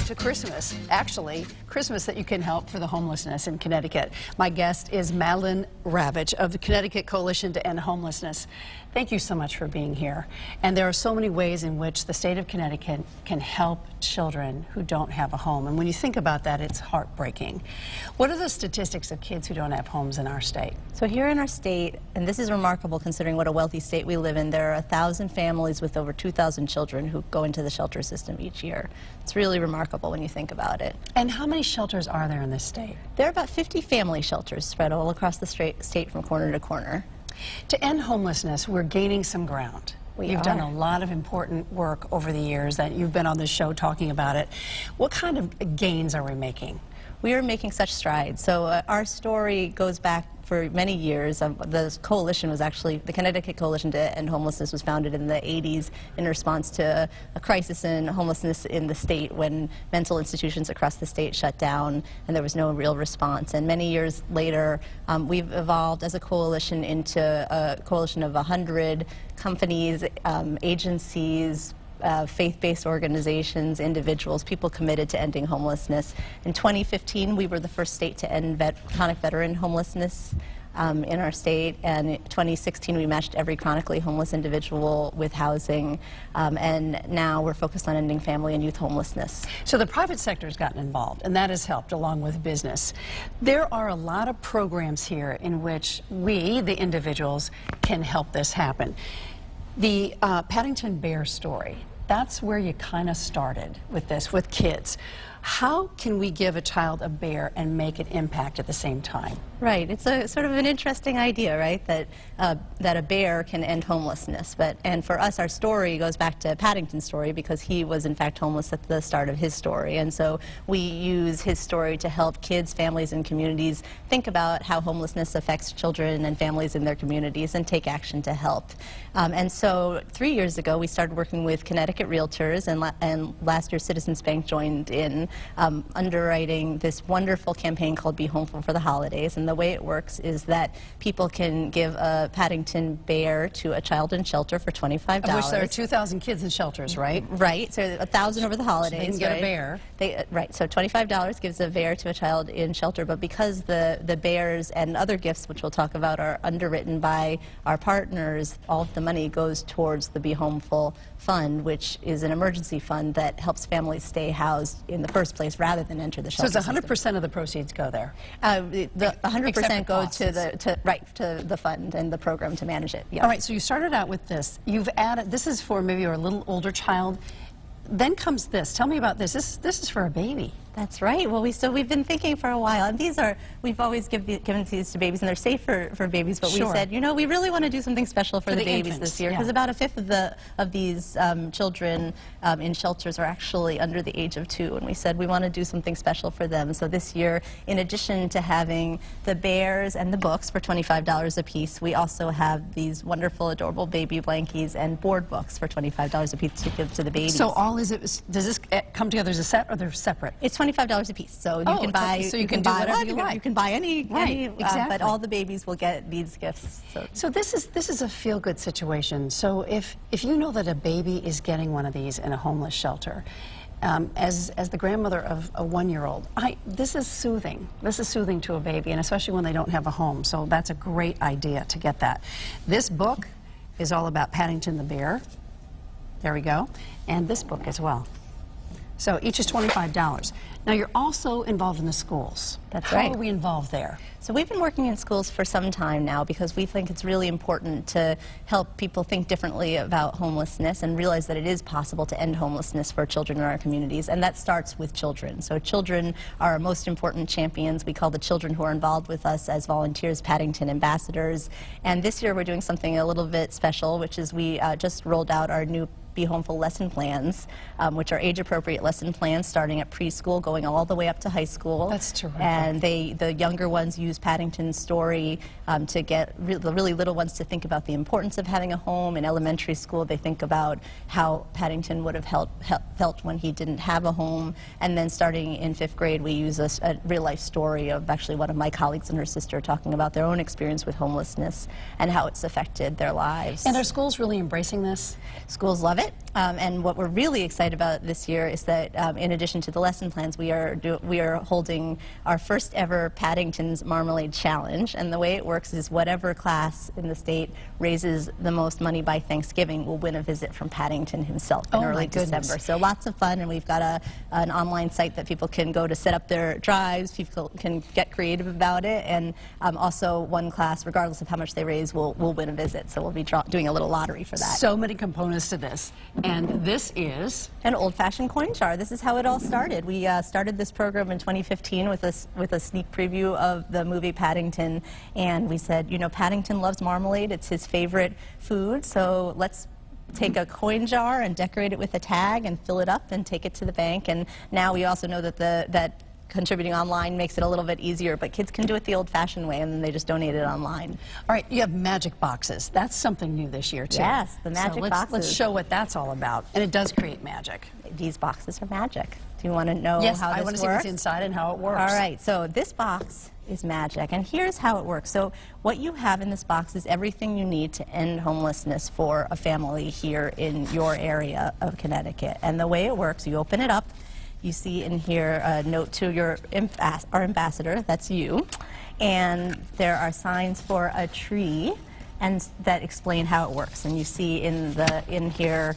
to Christmas. Actually, Christmas that you can help for the homelessness in Connecticut. My guest is Madeline Ravitch of the Connecticut Coalition to End Homelessness. Thank you so much for being here. And there are so many ways in which the state of Connecticut can help children who don't have a home. And when you think about that, it's heartbreaking. What are the statistics of kids who don't have homes in our state? So here in our state, and this is remarkable considering what a wealthy state we live in, there are 1,000 families with over 2,000 children who go into the shelter system each year. It's really remarkable when you think about it. And how many shelters are there in this state? There are about 50 family shelters spread all across the state from corner to corner. To end homelessness, we're gaining some ground. You've done a lot of important work over the years that you've been on this show talking about it. What kind of gains are we making? We are making such strides. So our story goes back for many years. The coalition was actually, the Connecticut Coalition to End Homelessness was founded in the 80s in response to a crisis in homelessness in the state when mental institutions across the state shut down and there was no real response. And many years later, we've evolved as a coalition into a coalition of 100 companies, agencies, faith-based organizations, individuals, people committed to ending homelessness. In 2015, we were the first state to end chronic veteran homelessness in our state, and in 2016 we matched every chronically homeless individual with housing, and now we're focused on ending family and youth homelessness. So the private sector has gotten involved, and that has helped along with business. There are a lot of programs here in which we, the individuals, can help this happen. The Paddington Bear story, that's where you kind of started with this, with kids. How can we give a child a bear and make it impact at the same time? Right. It's a sort of an interesting idea, right? That that a bear can end homelessness. And for us, our story goes back to Paddington's story because he was in fact homeless at the start of his story. And so we use his story to help kids, families, and communities think about how homelessness affects children and families in their communities and take action to help. And so 3 years ago, we started working with Connecticut Realtors, and last year Citizens Bank joined in, underwriting this wonderful campaign called Be Homeful for the Holidays. And the way it works is that people can give a Paddington bear to a child in shelter for $25. Of which there are 2,000 kids in shelters, right? Right. So 1,000 over the holidays. So they can get a bear. Right. So $25 gives a bear to a child in shelter. But because the bears and other gifts, which we'll talk about, are underwritten by our partners, all of the money goes towards the Be Homeful Fund, which is an emergency fund that helps families stay housed in the first place rather than enter the shelter. So it's 100% of the proceeds go there? The 100% go to the fund and the program to manage it. Yeah. All right, so you started out with this. You've added, this is for maybe a little older child. Then comes this. Tell me about this. This is for a baby. That's right. Well, we've been thinking for a while, and we've always given these to babies, and they're safe for babies. But we said, you know, we really want to do something special for the babies infants, this year, because about 1/5 of these children in shelters are actually under the age of 2, and we said we want to do something special for them. So this year, in addition to having the bears and the books for $25 a piece, we also have these wonderful, adorable baby blankies and board books for $25 a piece to give to the babies. So does this come together as a set, or they're separate? It's $25 a piece, so you can buy. So you can buy whatever you like. You can buy any, exactly. But all the babies will get these gifts. So this is a feel-good situation. So if you know that a baby is getting one of these in a homeless shelter, as the grandmother of a 1-year-old, this is soothing. This is soothing to a baby, and especially when they don't have a home. So that's a great idea to get that. This book is all about Paddington the bear. There we go, and this book as well. So each is $25. Now you're also involved in the schools. That's right. How are we involved there? So we've been working in schools for some time now because we think it's really important to help people think differently about homelessness and realize that it is possible to end homelessness for children in our communities, and that starts with children. So children are our most important champions. We call the children who are involved with us as volunteers Paddington ambassadors, and this year we're doing something a little bit special, which is we just rolled out our new Be Homeful lesson plans, which are age-appropriate lesson plans starting at preschool, going all the way up to high school. That's terrific. And the younger ones use Paddington's story to get the really little ones to think about the importance of having a home. In elementary school, they think about how Paddington would have felt when he didn't have a home. And then starting in 5th grade, we use a real-life story of actually one of my colleagues and her sister talking about their own experience with homelessness and how it's affected their lives. And are schools really embracing this? Schools love it. it. And what we're really excited about this year is that in addition to the lesson plans, we are holding our first ever Paddington's Marmalade Challenge. And the way it works is whatever class in the state raises the most money by Thanksgiving will win a visit from Paddington himself in early December. So lots of fun, and we've got an online site that people can go to set up their drives. People can get creative about it, and also one class, regardless of how much they raise, will win a visit. So we'll be doing a little lottery for that. So many components to this. And this is an old-fashioned coin jar. This is how it all started. We started this program in 2015 with a sneak preview of the movie Paddington, and we said, you know, Paddington loves marmalade. It's his favorite food, so let's take a coin jar and decorate it with a tag and fill it up and take it to the bank. And now we also know that that contributing online makes it a little bit easier, but kids can do it the old-fashioned way, and then they just donate it online. All right, you have magic boxes. That's something new this year, too. Yes, the magic boxes. Let's show what that's all about. And it does create magic. These boxes are magic. Do you want to know how this works? Yes, I want to see what's inside and how it works. All right, so this box is magic, and here's how it works. So what you have in this box is everything you need to end homelessness for a family here in your area of Connecticut. And the way it works, you open it up, you see in here a note to our ambassador, that's you, and there are signs for a tree and that explain how it works. And you see in here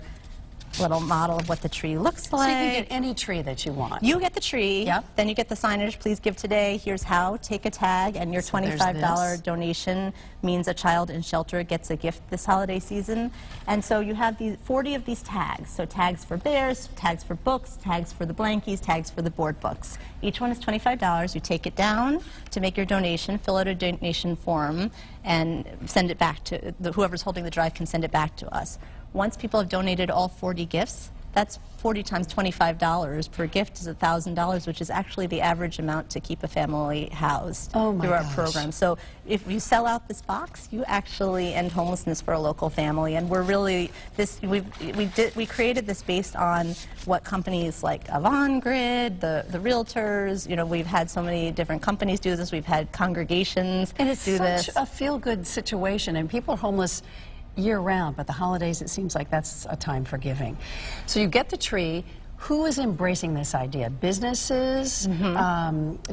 little model of what the tree looks like. So you can get any tree that you want. You get the tree, yep. Then you get the signage, please give today, here's how, take a tag, and your $25 donation means a child in shelter gets a gift this holiday season. And so you have these 40 of these tags. So tags for bears, tags for books, tags for the blankies, tags for the board books. Each one is $25. You take it down to make your donation, fill out a donation form, and send it back to whoever's holding the drive can send it back to us. Once people have donated all 40 gifts, that's 40 times $25 per gift is $1,000, which is actually the average amount to keep a family housed through our program. So if you sell out this box, you actually end homelessness for a local family. And we're really we created this based on what companies like Avangrid, the realtors, you know, we've had so many different companies do this. We've had congregations do this. And it's such a feel-good situation, and people are homeless year-round, but the holidays, it seems like that's a time for giving. So you get the tree. Who is embracing this idea? Businesses,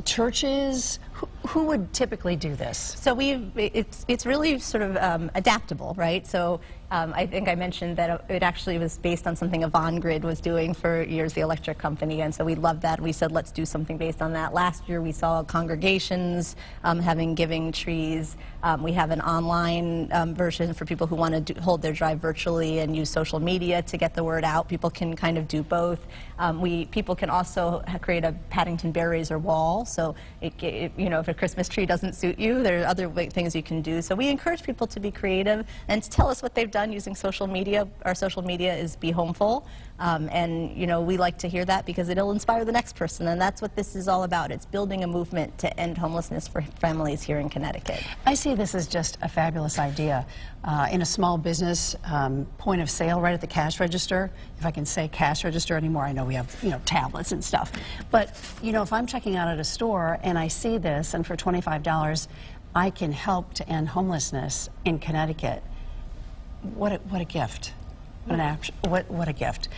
churches? Who would typically do this? So it's really sort of adaptable, right? So I think I mentioned that it actually was based on something Avangrid was doing for years, the electric company, and so we loved that. We said, let's do something based on that. Last year we saw congregations having giving trees. We have an online version for people who want to hold their drive virtually and use social media to get the word out. People can kind of do both. People can also create a Paddington Bear Raiser wall, so you know, if a Christmas tree doesn't suit you, there are other things you can do. So we encourage people to be creative and to tell us what they've done using social media. Our social media is Be Homeful, and you know, we like to hear that because it'll inspire the next person, and that's what this is all about. It's building a movement to end homelessness for families here in Connecticut. I see this as just a fabulous idea. In a small business, point of sale right at the cash register, if I can say cash register anymore, I know we have, you know, tablets and stuff, but you know, if I'm checking out at a store and I see this, and for $25 I can help to end homelessness in Connecticut, what a gift. What a gift.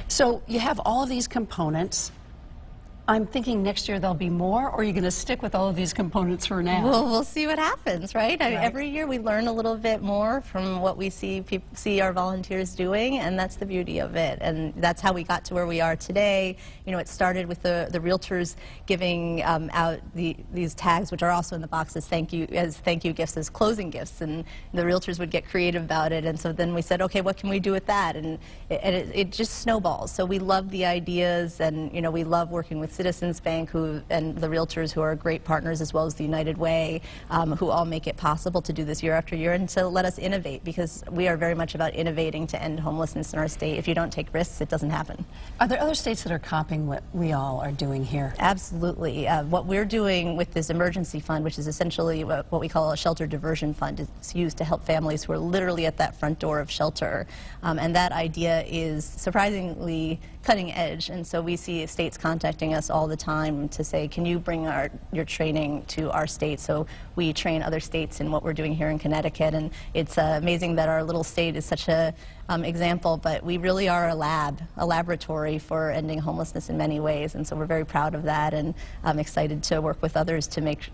So you have all of these components. I'm thinking next year there'll be more, or are you going to stick with all of these components for now? Well, we'll see what happens, right? Every year we learn a little bit more from what we see our volunteers doing, and that's the beauty of it. And that's how we got to where we are today. You know, it started with the realtors giving out these tags, which are also in the box as thank you gifts, as closing gifts, and the realtors would get creative about it. And so then we said, okay, what can we do with that? And it just snowballs. So we love the ideas, and you know, we love working with Citizens Bank and the realtors, who are great partners, as well as the United Way, who all make it possible to do this year after year and to let us innovate, because we are very much about innovating to end homelessness in our state. If you don't take risks, it doesn't happen. Are there other states that are copying what we all are doing here? Absolutely. What we're doing with this emergency fund, which is essentially what we call a shelter diversion fund, is used to help families who are literally at that front door of shelter. And that idea is surprisingly cutting edge, and so we see states contacting us us all the time to say, can you bring your training to our state? So we train other states in what we're doing here in Connecticut, and it's amazing that our little state is such a example, but we really are a laboratory for ending homelessness in many ways, and so we're very proud of that, and I'm excited to work with others to make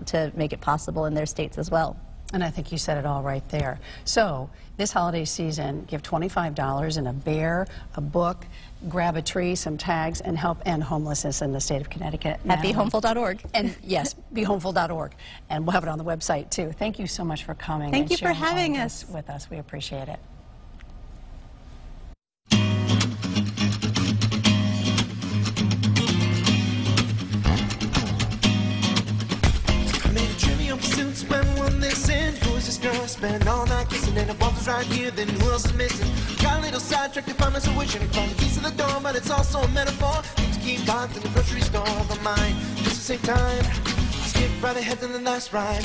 it possible in their states as well. And I think you said it all right there. So this holiday season, give $25 and a bear, a book, grab a tree, some tags, and help end homelessness in the state of Connecticut. At BeHomeful.org. And yes, BeHomeful.org. And we'll have it on the website too. Thank you so much for coming. Thank you for sharing having all us this with us. We appreciate it. Spend all night kissing and the bumper's right here, then who else is missing? Got a little sidetracked to find myself wishing to find the keys to the door, but it's also a metaphor. Need to keep locked in the grocery store, but mine just the same time. Skip right ahead to the last ride.